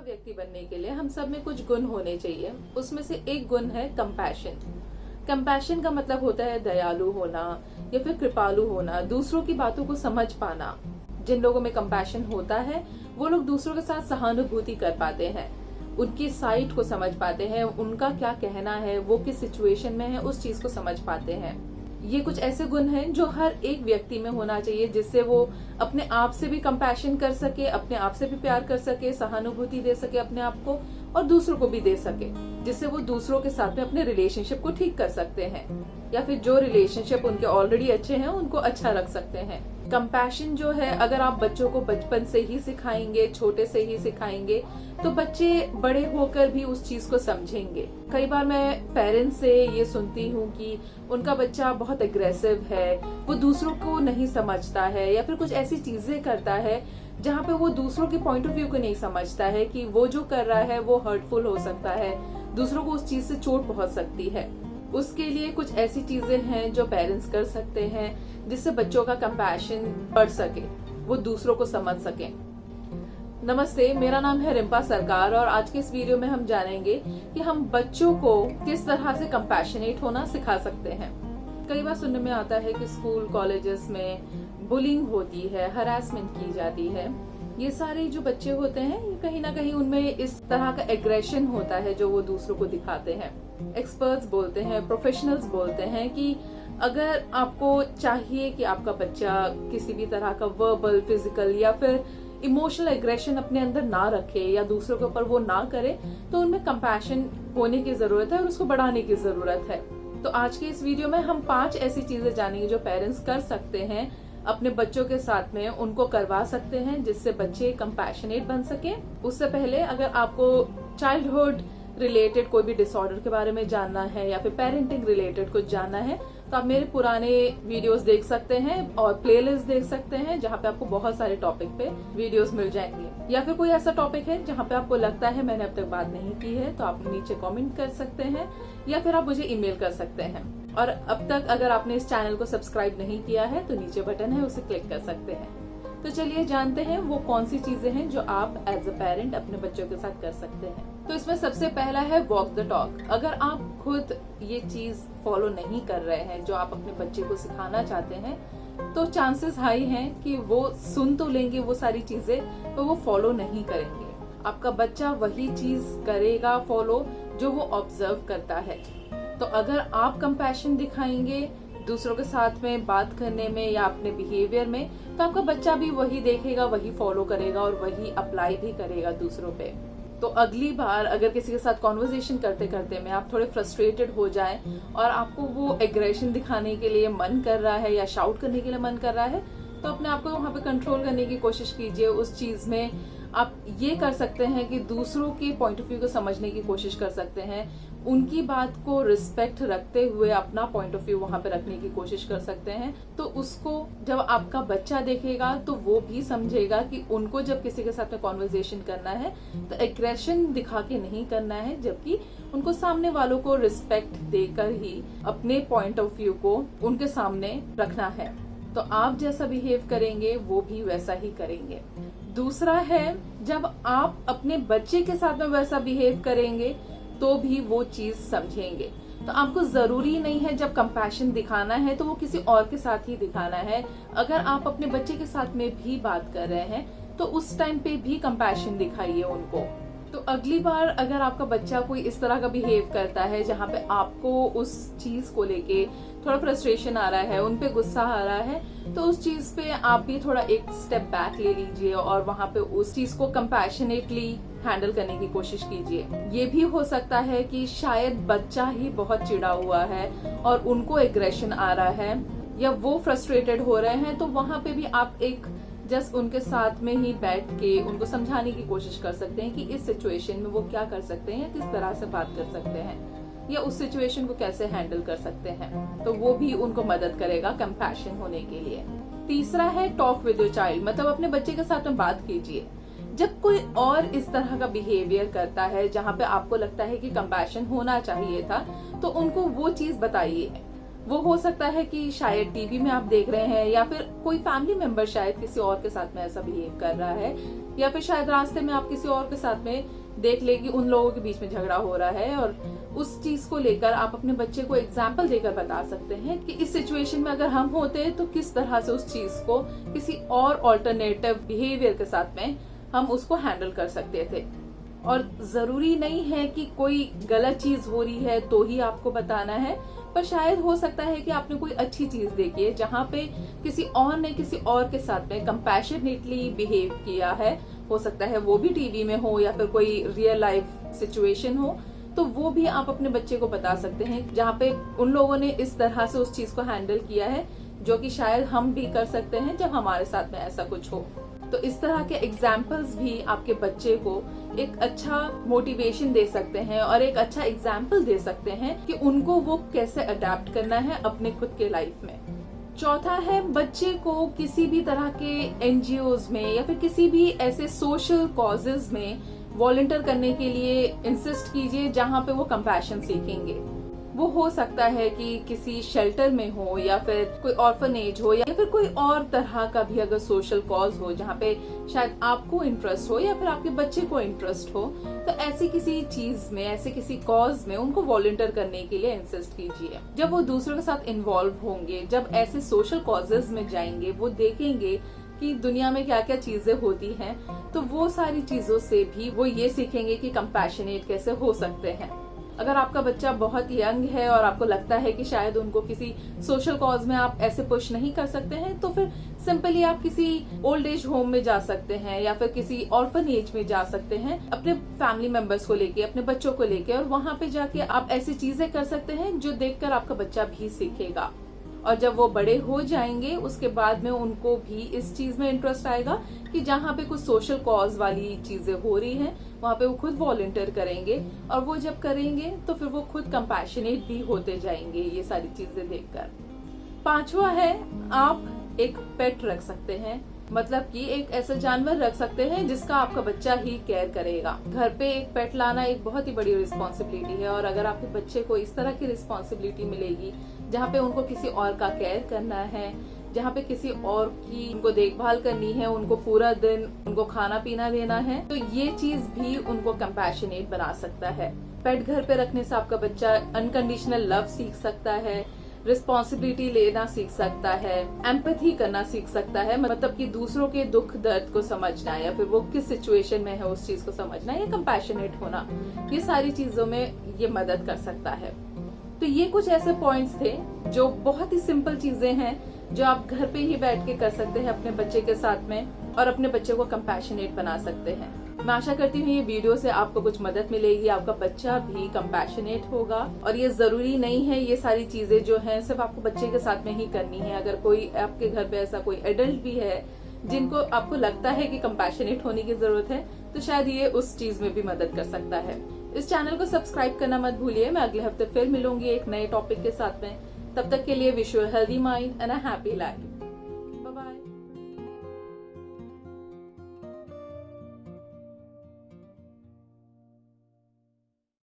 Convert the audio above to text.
व्यक्ति बनने के लिए हम सब में कुछ गुण होने चाहिए। उसमें से एक गुण है कंपैशन। कंपैशन का मतलब होता है दयालु होना या फिर कृपालु होना, दूसरों की बातों को समझ पाना। जिन लोगों में कंपैशन होता है वो लोग दूसरों के साथ सहानुभूति कर पाते हैं, उनकी साइट को समझ पाते हैं, उनका क्या कहना है, वो किस सिचुएशन में है उस चीज को समझ पाते हैं। ये कुछ ऐसे गुण हैं जो हर एक व्यक्ति में होना चाहिए, जिससे वो अपने आप से भी कंपैशन कर सके, अपने आप से भी प्यार कर सके, सहानुभूति दे सके अपने आप को और दूसरों को भी दे सके, जिससे वो दूसरों के साथ में अपने रिलेशनशिप को ठीक कर सकते हैं या फिर जो रिलेशनशिप उनके ऑलरेडी अच्छे हैं उनको अच्छा रख सकते हैं। कंपैशन जो है, अगर आप बच्चों को बचपन से ही सिखाएंगे, छोटे से ही सिखाएंगे, तो बच्चे बड़े होकर भी उस चीज को समझेंगे। कई बार मैं पेरेंट्स से ये सुनती हूँ कि उनका बच्चा बहुत एग्रेसिव है, वो दूसरों को नहीं समझता है या फिर कुछ ऐसी चीजें करता है जहाँ पे वो दूसरों के पॉइंट ऑफ व्यू को नहीं समझता है कि वो जो कर रहा है वो हर्टफुल हो सकता है, दूसरों को उस चीज से चोट पहुंच सकती है। उसके लिए कुछ ऐसी चीजें हैं जो पेरेंट्स कर सकते हैं जिससे बच्चों का कंपैशन बढ़ सके, वो दूसरों को समझ सके। नमस्ते, मेरा नाम है रिम्पा सरकार और आज के इस वीडियो में हम जानेंगे कि हम बच्चों को किस तरह से कंपैशनेट होना सिखा सकते हैं। कई बार सुनने में आता है कि स्कूल कॉलेजेस में बुलिंग होती है, हरासमेंट की जाती है। ये सारे जो बच्चे होते हैं कहीं ना कहीं उनमें इस तरह का एग्रेशन होता है जो वो दूसरों को दिखाते हैं। एक्सपर्ट्स बोलते हैं, प्रोफेशनल्स बोलते हैं कि अगर आपको चाहिए कि आपका बच्चा किसी भी तरह का वर्बल, फिजिकल या फिर इमोशनल एग्रेशन अपने अंदर ना रखे या दूसरों के ऊपर वो ना करे, तो उनमें कंपैशन होने की जरूरत है और उसको बढ़ाने की जरूरत है। तो आज के इस वीडियो में हम 5 ऐसी चीजें जानेंगे जो पेरेंट्स कर सकते हैं अपने बच्चों के साथ में, उनको करवा सकते हैं जिससे बच्चे कंपैशनेट बन सके। उससे पहले अगर आपको चाइल्डहुड रिलेटेड कोई भी डिसऑर्डर के बारे में जानना है या फिर पेरेंटिंग रिलेटेड कुछ जानना है तो आप मेरे पुराने वीडियोस देख सकते हैं और प्लेलिस्ट देख सकते हैं जहाँ पे आपको बहुत सारे टॉपिक पे वीडियोस मिल जाएंगे। या फिर कोई ऐसा टॉपिक है जहाँ पे आपको लगता है मैंने अब तक बात नहीं की है तो आप नीचे कमेंट कर सकते हैं या फिर आप मुझे ईमेल कर सकते हैं। और अब तक अगर आपने इस चैनल को सब्सक्राइब नहीं किया है तो नीचे बटन है, उसे क्लिक कर सकते हैं। तो चलिए जानते हैं वो कौन सी चीजें हैं जो आप एज अ पेरेंट अपने बच्चों के साथ कर सकते हैं। तो इसमें सबसे पहला है वॉक द टॉक। अगर आप खुद ये चीज फॉलो नहीं कर रहे हैं जो आप अपने बच्चे को सिखाना चाहते हैं तो चांसेस हाई हैं कि वो सुन तो लेंगे वो सारी चीजें तो वो फॉलो नहीं करेंगे। आपका बच्चा वही चीज करेगा फॉलो जो वो ऑब्जर्व करता है। तो अगर आप कंपैशन दिखाएंगे दूसरों के साथ में बात करने में या अपने बिहेवियर में, तो आपका बच्चा भी वही देखेगा, वही फॉलो करेगा और वही अप्लाई भी करेगा दूसरों पे। तो अगली बार अगर किसी के साथ कॉन्वर्सेशन करते करते में आप थोड़े फ्रस्ट्रेटेड हो जाएं और आपको वो एग्रेशन दिखाने के लिए मन कर रहा है या शाउट करने के लिए मन कर रहा है, तो अपने आप को वहां पे कंट्रोल करने की कोशिश कीजिए। उस चीज में आप ये कर सकते हैं कि दूसरों के पॉइंट ऑफ व्यू को समझने की कोशिश कर सकते हैं, उनकी बात को रिस्पेक्ट रखते हुए अपना पॉइंट ऑफ व्यू वहां पे रखने की कोशिश कर सकते हैं। तो उसको जब आपका बच्चा देखेगा तो वो भी समझेगा कि उनको जब किसी के साथ में कॉन्वर्सेशन करना है तो एग्रेशन दिखा के नहीं करना है, जबकि उनको सामने वालों को रिस्पेक्ट देकर ही अपने पॉइंट ऑफ व्यू को उनके सामने रखना है। तो आप जैसा बिहेव करेंगे वो भी वैसा ही करेंगे। दूसरा है, जब आप अपने बच्चे के साथ में वैसा बिहेव करेंगे तो भी वो चीज समझेंगे। तो आपको जरूरी नहीं है जब कंपैशन दिखाना है तो वो किसी और के साथ ही दिखाना है। अगर आप अपने बच्चे के साथ में भी बात कर रहे हैं तो उस टाइम पे भी कंपैशन दिखाइए उनको। तो अगली बार अगर आपका बच्चा कोई इस तरह का बिहेव करता है जहाँ पे आपको उस चीज को लेके थोड़ा फ्रस्ट्रेशन आ रहा है, उन पे गुस्सा आ रहा है, तो उस चीज पे आप भी थोड़ा एक स्टेप बैक ले लीजिए और वहां पे उस चीज को कंपैशनेटली हैंडल करने की कोशिश कीजिए। ये भी हो सकता है कि शायद बच्चा ही बहुत चिढ़ा हुआ है और उनको एग्रेशन आ रहा है या वो फ्रस्ट्रेटेड हो रहे हैं, तो वहां पे भी आप एक जस्ट उनके साथ में ही बैठ के उनको समझाने की कोशिश कर सकते हैं कि इस सिचुएशन में वो क्या कर सकते हैं, किस तरह से बात कर सकते हैं या उस सिचुएशन को कैसे हैंडल कर सकते हैं। तो वो भी उनको मदद करेगा कंपैशन होने के लिए। तीसरा है टॉक विद योर चाइल्ड, मतलब अपने बच्चे के साथ में बात कीजिए। जब कोई और इस तरह का बिहेवियर करता है जहाँ पे आपको लगता है कि कंपैशन होना चाहिए था, तो उनको वो चीज बताइए। वो हो सकता है कि शायद टीवी में आप देख रहे हैं या फिर कोई फैमिली मेंबर शायद किसी और के साथ में ऐसा बिहेव कर रहा है या फिर शायद रास्ते में आप किसी और के साथ में देख ले कि उन लोगों के बीच में झगड़ा हो रहा है, और उस चीज को लेकर आप अपने बच्चे को एग्जाम्पल देकर बता सकते हैं कि इस सिचुएशन में अगर हम होते तो किस तरह से उस चीज को किसी और ऑल्टरनेटिव बिहेवियर के साथ में हम उसको हैंडल कर सकते थे। और जरूरी नहीं है कि कोई गलत चीज हो रही है तो ही आपको बताना है, पर शायद हो सकता है कि आपने कोई अच्छी चीज देखी है जहाँ पे किसी और ने किसी और के साथ में कंपैशनेटली बिहेव किया है। हो सकता है वो भी टीवी में हो या फिर कोई रियल लाइफ सिचुएशन हो, तो वो भी आप अपने बच्चे को बता सकते हैं जहाँ पे उन लोगों ने इस तरह से उस चीज को हैंडल किया है, जो कि शायद हम भी कर सकते हैं जब हमारे साथ में ऐसा कुछ हो। तो इस तरह के एग्जाम्पल्स भी आपके बच्चे को एक अच्छा मोटिवेशन दे सकते हैं और एक अच्छा एग्जाम्पल दे सकते हैं कि उनको वो कैसे अडेप्ट करना है अपने खुद के लाइफ में। चौथा है, बच्चे को किसी भी तरह के एनजीओज में या फिर किसी भी ऐसे सोशल कॉजेज में वॉलंटियर करने के लिए इंसिस्ट कीजिए जहाँ पे वो कंपैशन सीखेंगे। वो हो सकता है कि किसी शेल्टर में हो या फिर कोई ऑर्फनेज हो या फिर कोई और तरह का भी अगर सोशल कॉज हो जहाँ पे शायद आपको इंटरेस्ट हो या फिर आपके बच्चे को इंटरेस्ट हो, तो ऐसी किसी चीज में, ऐसे किसी कॉज में उनको वॉलंटियर करने के लिए इंसिस्ट कीजिए। जब वो दूसरों के साथ इन्वॉल्व होंगे, जब ऐसे सोशल कॉजेज में जाएंगे, वो देखेंगे कि दुनिया में क्या क्या चीजें होती हैं, तो वो सारी चीजों से भी वो ये सीखेंगे कि कंपैशनेट कैसे हो सकते हैं। अगर आपका बच्चा बहुत यंग है और आपको लगता है कि शायद उनको किसी सोशल कॉज में आप ऐसे पुश नहीं कर सकते हैं, तो फिर सिंपली आप किसी ओल्ड एज होम में जा सकते हैं या फिर किसी ऑर्फनेज में जा सकते हैं अपने फैमिली मेंबर्स को लेके, अपने बच्चों को लेके, और वहां पे जाके आप ऐसी चीजें कर सकते हैं जो देखकर आपका बच्चा भी सीखेगा। और जब वो बड़े हो जाएंगे उसके बाद में उनको भी इस चीज में इंटरेस्ट आएगा कि जहाँ पे कुछ सोशल कॉज वाली चीजें हो रही हैं वहाँ पे वो खुद वॉलंटियर करेंगे, और वो जब करेंगे तो फिर वो खुद कंपैशनेट भी होते जाएंगे ये सारी चीजें देखकर। पांचवा है, आप एक पेट रख सकते हैं, मतलब कि एक ऐसा जानवर रख सकते हैं जिसका आपका बच्चा ही केयर करेगा। घर पे एक पेट लाना एक बहुत ही बड़ी रिस्पॉन्सिबिलिटी है, और अगर आपके बच्चे को इस तरह की रिस्पॉन्सिबिलिटी मिलेगी जहाँ पे उनको किसी और का केयर करना है, जहाँ पे किसी और की उनको देखभाल करनी है, उनको पूरा दिन उनको खाना पीना देना है, तो ये चीज भी उनको कंपैशनेट बना सकता है। पेट घर पे रखने से आपका बच्चा अनकंडीशनल लव सीख सकता है, रिस्पॉन्सिबिलिटी लेना सीख सकता है, एम्पैथी करना सीख सकता है, मतलब कि दूसरों के दुख दर्द को समझना या फिर वो किस सिचुएशन में है उस चीज को समझना या कंपैशनेट होना, ये सारी चीजों में ये मदद कर सकता है। तो ये कुछ ऐसे पॉइंट्स थे जो बहुत ही सिंपल चीजें हैं जो आप घर पे ही बैठ के कर सकते हैं अपने बच्चे के साथ में, और अपने बच्चे को कंपैशनेट बना सकते हैं। मैं आशा करती हूँ ये वीडियो से आपको कुछ मदद मिलेगी, आपका बच्चा भी कंपैशनेट होगा। और ये जरूरी नहीं है ये सारी चीजें जो हैं सिर्फ आपको बच्चे के साथ में ही करनी है। अगर कोई आपके घर पे ऐसा कोई एडल्ट भी है जिनको आपको लगता है कि कंपैशनेट होने की जरूरत है, तो शायद ये उस चीज में भी मदद कर सकता है। इस चैनल को सब्सक्राइब करना मत भूलिए। मैं अगले हफ्ते फिर मिलूंगी एक नए टॉपिक के साथ में। तब तक के लिए wish you a healthy mind and a happy life.